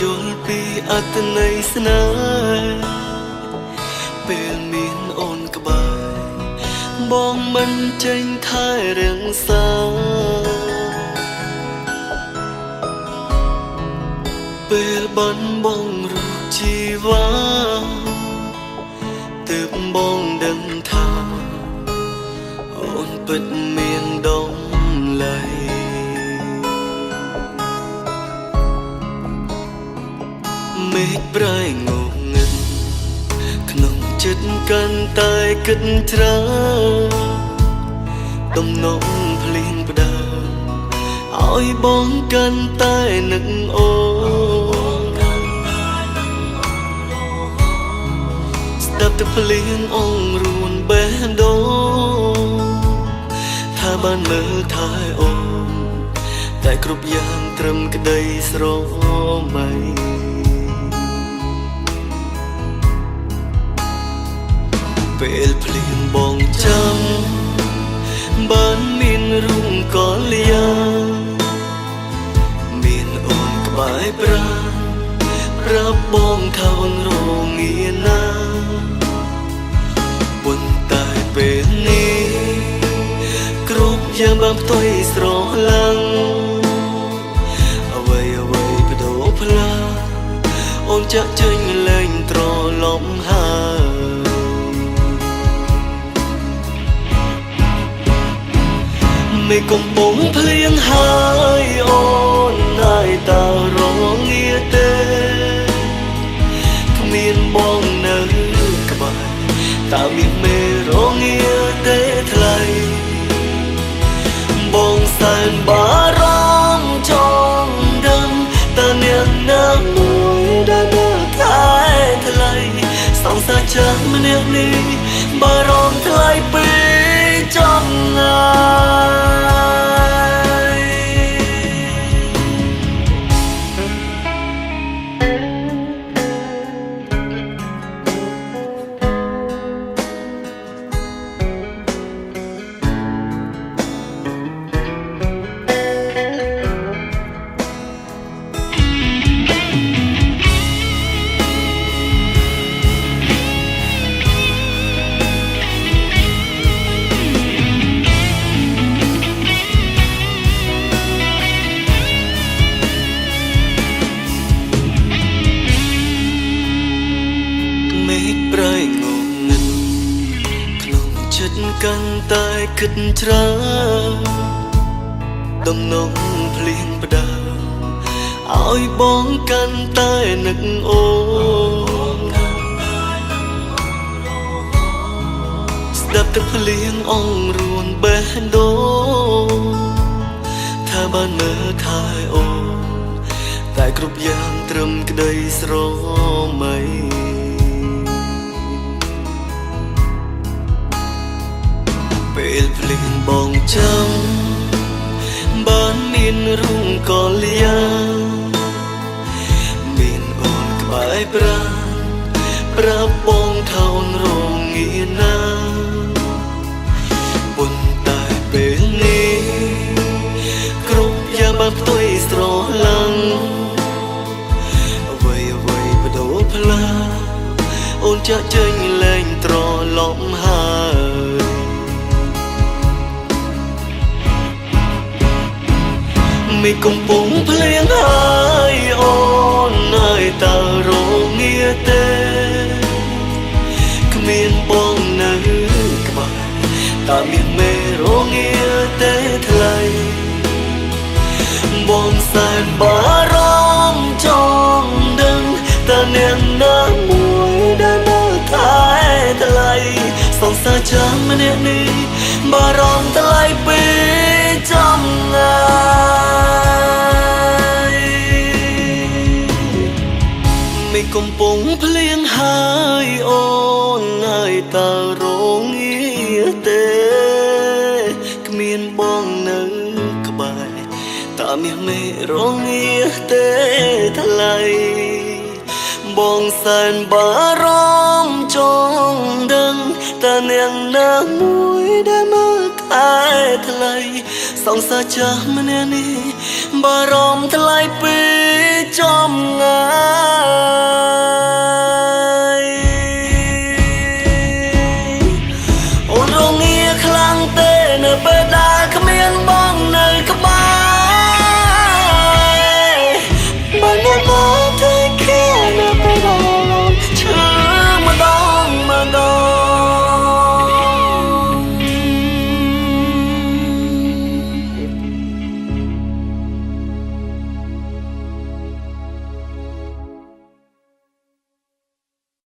យល់ពីអត្តន័យស្នេហ៍ពេលមានអូនក្បែរបងមិនចេញថែរាំងសាពេលបានបងរូបជីវ៉ាទើបបងដឹងថាអូនពិតមានដំឡៃមេឃប្រែងងឹតក្នុងចិត្តកាន់តែគិតច្រើនទំនងភ្លៀងផ្ដើមឲ្យបងកាន់តែនឹកអូនស្ដាប់ទឹកភ្លៀងអងរួនបេះដូងថាបានមើលថែអូនតែគ្រប់យ៉ាងត្រឹមក្តីស្រមៃពេលភ្លៀងបងចាំបានមានរូងកលយ៉ាងមានអូនក្បែរប្រាណប្រាប់បងថាអូនរងាណាប៉ុន្តែពេលនេះគ្រប់យ៉ាងបានផ្ទុយស្រឡាំងអ្វីបដូរផ្លាអូនចាក់ចេញលែងត្រឡប់ហើយមេកំពុងភ្លៀងហើយអូនណាយតើរងាទេគ្មានបងនៅក្បែរតើមានមេរងាទេថ្លៃបងសែនបារម្ភចង់ដឹងតើអ្នកណាមួយដែលនៅថែថ្លៃសង្សារចាស់ម្នាក់នេះបារម្ភថ្លៃពេកចំណាយមេឃប្រែងងឹតក្នុងចិត្តកាន់តែគិតច្រើនដំណងភ្លៀងផ្ដើមឲ្យបងកាន់តែនឹកអូនស្ដាប់ទឹកភ្លៀងអងរួនបេះដូងថាបានមើលថែអូនតែគ្រប់យ៉ាងត្រឹមក្តីស្រមៃពេលភ្លៀងបងចាំបានមានរូងកលយ៉ាងមានអូនក្បែរប្រាណប្រាប់បងថាអូនរងាណាប៉ុន្តែពេលនេះគ្រប់យ៉ាងបានផ្ទុយស្រឡាំងអ្វីបដូរផ្លាអូនចាក់ចេញលែងត្រឡប់ហើយមេឃកំពុងភ្លៀងហើយអូនណាយតើរងាទេគ្មានបងនៅក្បែរតើមានមេរងាទេថ្លៃបងសែនបារម្ភចង់ដឹងតើអ្នកណាមួយដែលនៅថែថ្លៃសង្សារចាស់ម្នាក់នេះបារម្ភថ្លៃពេកចំណាយមេឃកំពុងភ្លៀងហើយអូនណាយតើរងាទេគ្មានបងនៅក្បែរតើមានមេរងាទេថ្លៃបងសែនបារម្ភចង់ដឹងតើអ្នកណាមួយដែលមើលថែថ្លៃសង្សារចាស់ម្នាក់នេះបារម្ភថ្លៃពេកចំ